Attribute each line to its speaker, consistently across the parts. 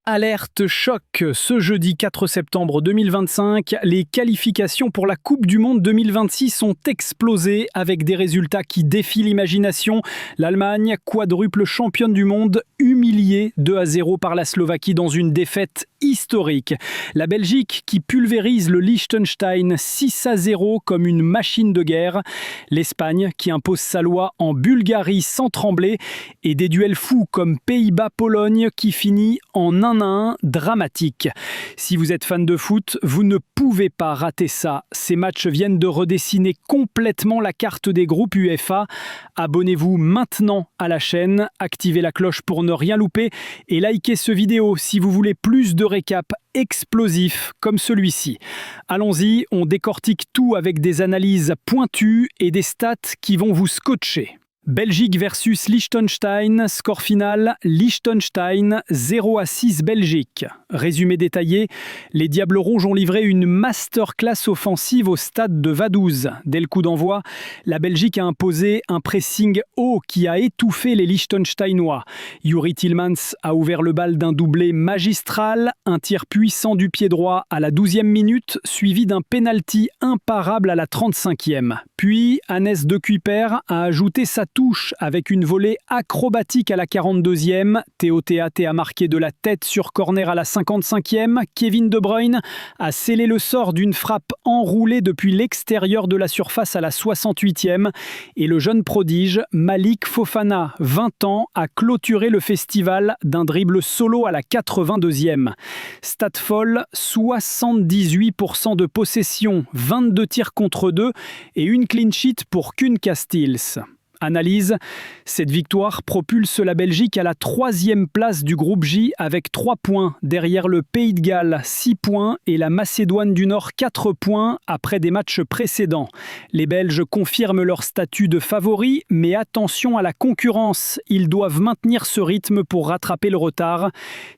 Speaker 1: Alerte choc, ce jeudi 4 septembre 2025, les qualifications pour la Coupe du Monde 2026 ont explosé avec des résultats qui défient l'imagination. L'Allemagne, quadruple championne du monde, humiliée 2-0 par la Slovaquie dans une défaite historique. La Belgique qui pulvérise le Liechtenstein 6-0 comme une machine de guerre. L'Espagne qui impose sa loi en Bulgarie sans trembler. Et des duels fous comme Pays-Bas-Pologne qui finit en 1-1 dramatique. Si vous êtes fan de foot, vous ne pouvez pas rater ça. Ces matchs viennent de redessiner complètement la carte des groupes UEFA. Abonnez-vous maintenant à la chaîne, activez la cloche pour ne rien louper et likez ce vidéo si vous voulez plus de récaps explosifs comme celui-ci. Allons-y, on décortique tout avec des analyses pointues et des stats qui vont vous scotcher. Belgique versus Liechtenstein, score final, Liechtenstein 0-6 Belgique. Résumé détaillé, les Diables Rouges ont livré une masterclass offensive au stade de Vaduz. Dès le coup d'envoi, la Belgique a imposé un pressing haut qui a étouffé les Liechtensteinois. Youri Tielemans a ouvert le bal d'un doublé magistral, un tir puissant du pied droit à la 12e minute, suivi d'un penalty imparable à la 35e. Puis, Hannes de Cuyper a ajouté sa touche avec une volée acrobatique à la 42e. Théo Théaté a marqué de la tête sur corner à la 55e. Kevin De Bruyne a scellé le sort d'une frappe enroulée depuis l'extérieur de la surface à la 68e. Et le jeune prodige Malik Fofana, 20 ans, a clôturé le festival d'un dribble solo à la 82e. Stat folle, 78% de possession, 22 tirs contre 2 et une clean sheet pour Kuhn Castells. Analyse, cette victoire propulse la Belgique à la 3e place du groupe J avec 3 points, derrière le Pays de Galles 6 points et la Macédoine du Nord 4 points après des matchs précédents. Les Belges confirment leur statut de favoris, mais attention à la concurrence, ils doivent maintenir ce rythme pour rattraper le retard.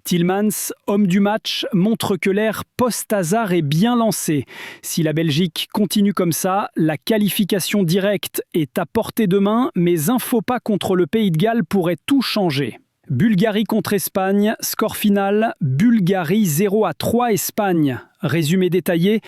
Speaker 1: Tielemans, homme du match, montre que l'ère post-Hazard est bien lancée. Si la Belgique continue comme ça, la qualification directe est à portée de main, mais un faux pas contre le Pays de Galles pourrait tout changer. Bulgarie contre Espagne, score final, Bulgarie 0-3 Espagne. Résumé détaillé,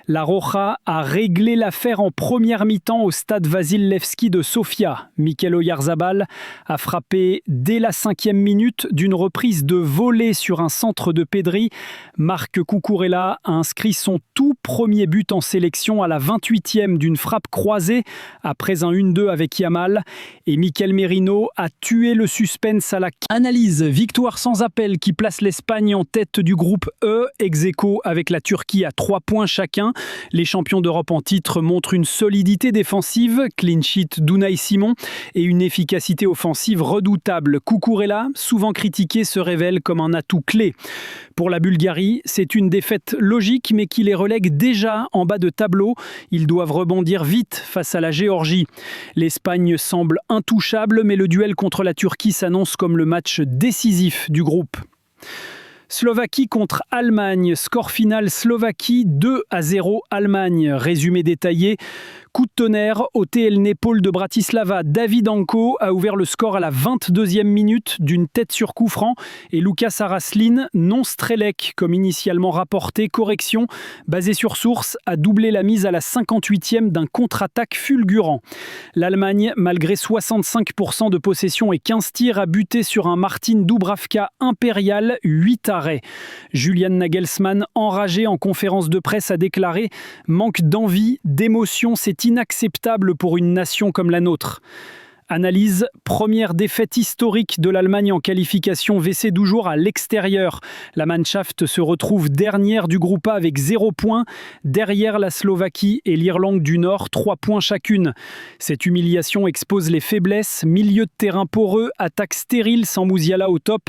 Speaker 1: la Roja a réglé l'affaire en première mi-temps au stade Vasil Levski de Sofia. Mikel Oyarzabal a frappé dès la 5e minute d'une reprise de volée sur un centre de Pedri. Marc Cucurella a inscrit son tout premier but en sélection à la 28e d'une frappe croisée après un 1-2 avec Yamal. Et Mikel Merino a tué le suspense à la analyse. Victoire sans appel qui place l'Espagne en tête du groupe E, ex-aequo avec la Turquie à 3 points chacun. Les champions d'Europe en titre montrent une solidité défensive, clean sheet d'Unai Simon et une efficacité offensive redoutable. Cucurella, souvent critiqué, se révèle comme un atout clé. Pour la Bulgarie, c'est une défaite logique mais qui les relègue déjà en bas de tableau. Ils doivent rebondir vite face à la Géorgie. L'Espagne semble intouchable mais le duel contre la Turquie s'annonce comme le match décisif du groupe. Slovaquie contre Allemagne, score final Slovaquie 2-0 Allemagne, résumé détaillé. Coup de tonnerre au TL Népal de Bratislava. David Anko a ouvert le score à la 22e minute d'une tête sur coup franc et Lucas Araslin, non Strelec comme initialement rapporté, correction, basé sur source, a doublé la mise à la 58e d'un contre-attaque fulgurant. L'Allemagne, malgré 65% de possession et 15 tirs, a buté sur un Martin Dubravka impérial, 8 arrêts. Julian Nagelsmann, enragé en conférence de presse, a déclaré « Manque d'envie, d'émotion, c'est inacceptable pour une nation comme la nôtre ». Analyse, première défaite historique de l'Allemagne en qualification WC 12 jours à l'extérieur. La Mannschaft se retrouve dernière du groupe A avec 0 points, derrière la Slovaquie et l'Irlande du Nord, 3 points chacune. Cette humiliation expose les faiblesses, milieu de terrain poreux, attaque stérile sans Musiala au top.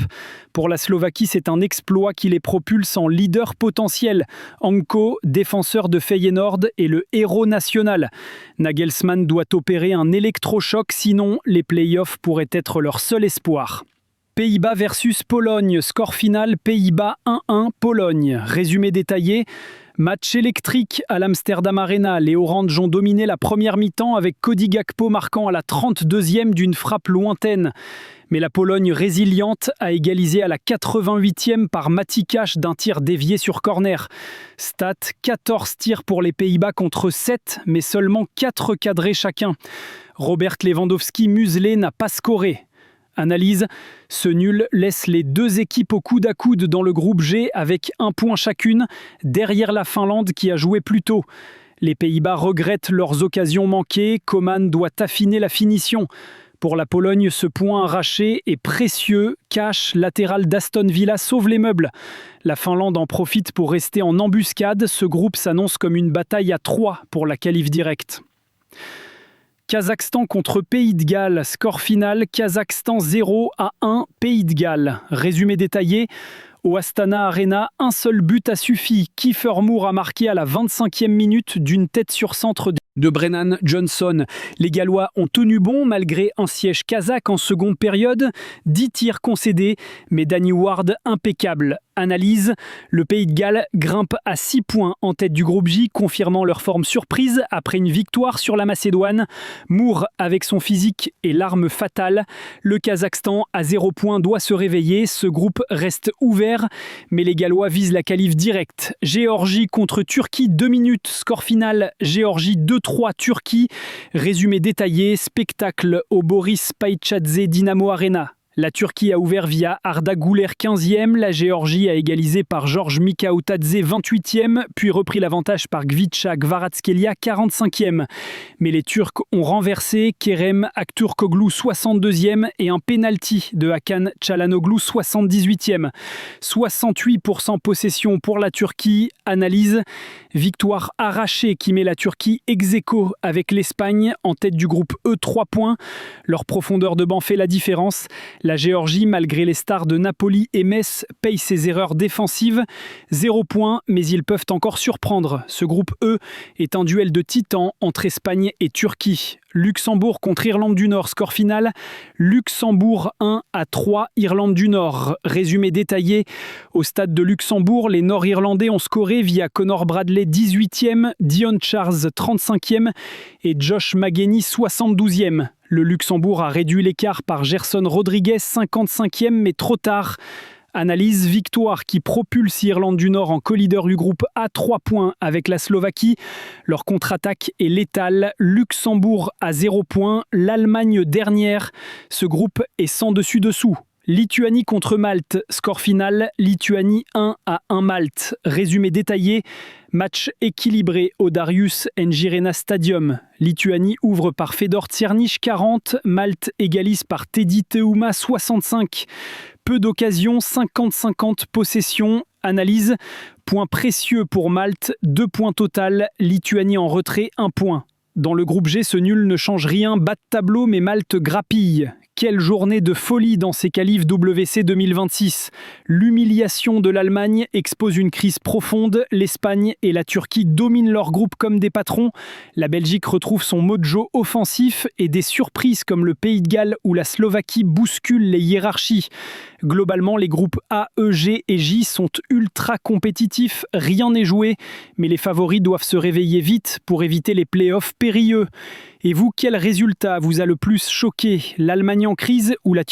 Speaker 1: Pour la Slovaquie, c'est un exploit qui les propulse en leader potentiel. Anko, défenseur de Feyenoord, est le héros national. Nagelsmann doit opérer un électrochoc, sinon les playoffs pourraient être leur seul espoir. Pays-Bas versus Pologne, score final Pays-Bas 1-1 Pologne. Résumé détaillé, Match électrique à l'Amsterdam Arena. Les Orange ont dominé la première mi-temps avec Cody Gakpo marquant à la 32e d'une frappe lointaine. Mais la Pologne résiliente a égalisé à la 88e par Mati Cash d'un tir dévié sur corner. Stat, 14 tirs pour les Pays-Bas contre 7, mais seulement 4 cadrés chacun. Robert Lewandowski muselé n'a pas scoré. Analyse, ce nul laisse les deux équipes au coude à coude dans le groupe G avec 1 point chacune, derrière la Finlande qui a joué plus tôt. Les Pays-Bas regrettent leurs occasions manquées, Coman doit affiner la finition. Pour la Pologne, ce point arraché est précieux. Cash, latéral d'Aston Villa, sauve les meubles. La Finlande en profite pour rester en embuscade. Ce groupe s'annonce comme une bataille à 3 pour la qualif directe. Kazakhstan contre Pays de Galles. Score final, Kazakhstan 0-1, Pays de Galles. Résumé détaillé. Au Astana Arena, un seul but a suffi. Kiefer Moore a marqué à la 25e minute d'une tête sur centre de Brennan Johnson. Les Gallois ont tenu bon malgré un siège kazakh en seconde période. 10 tirs concédés, mais Danny Ward impeccable. Analyse, le Pays de Galles grimpe à 6 points en tête du groupe J, confirmant leur forme surprise après une victoire sur la Macédoine. Moore, avec son physique, est l'arme fatale. Le Kazakhstan, à 0 points, doit se réveiller. Ce groupe reste ouvert, mais les Gallois visent la qualif directe. Géorgie contre Turquie, 2 minutes. Score final, Géorgie 2-3 Turquie. Résumé détaillé, spectacle au Boris Païtchadze Dynamo Arena. La Turquie a ouvert via Arda Güler 15e, la Géorgie a égalisé par Georges Mikautadze 28e, puis repris l'avantage par Gvicha Kvaratskhelia 45e. Mais les Turcs ont renversé Kerem Aktürkoğlu 62e et un pénalty de Hakan Çalhanoğlu 78e. 68% possession pour la Turquie. Analyse, victoire arrachée qui met la Turquie ex-aequo avec l'Espagne en tête du groupe E, 3 points. Leur profondeur de banc fait la différence. La Géorgie, malgré les stars de Napoli et Metz, paye ses erreurs défensives. 0 points, mais ils peuvent encore surprendre. Ce groupe E est un duel de titans entre Espagne et Turquie. Luxembourg contre Irlande du Nord, score final, Luxembourg 1-3, Irlande du Nord. Résumé détaillé, au stade de Luxembourg, les Nord-Irlandais ont scoré via Connor Bradley 18e, Dion Charles 35e et Josh Magennie 72e. Le Luxembourg a réduit l'écart par Gerson Rodriguez 55e, mais trop tard. Analyse, victoire qui propulse Irlande du Nord en co-leader du groupe à 3 points avec la Slovaquie. Leur contre-attaque est létale. Luxembourg à 0 points, l'Allemagne dernière. Ce groupe est sans dessus-dessous. Lituanie contre Malte, score final, Lituanie 1-1 Malte. Résumé détaillé, match équilibré au Darius Njirena Stadium. Lituanie ouvre par Fedor Ciernic 40, Malte égalise par Teddy Teuma 65. Peu d'occasions, 50-50 possession. Analyse, point précieux pour Malte, 2 points total, Lituanie en retrait, 1 point. Dans le groupe G, ce nul ne change rien, bas de tableau, mais Malte grappille. Quelle journée de folie dans ces qualifs WC 2026. L'humiliation de l'Allemagne expose une crise profonde. L'Espagne et la Turquie dominent leur groupe comme des patrons. La Belgique retrouve son mojo offensif et des surprises comme le Pays de Galles ou la Slovaquie bousculent les hiérarchies. Globalement, les groupes A, E, G et J sont ultra compétitifs. Rien n'est joué, mais les favoris doivent se réveiller vite pour éviter les playoffs périlleux. Et vous, quel résultat vous a le plus choqué? L'Allemagne en crise ou la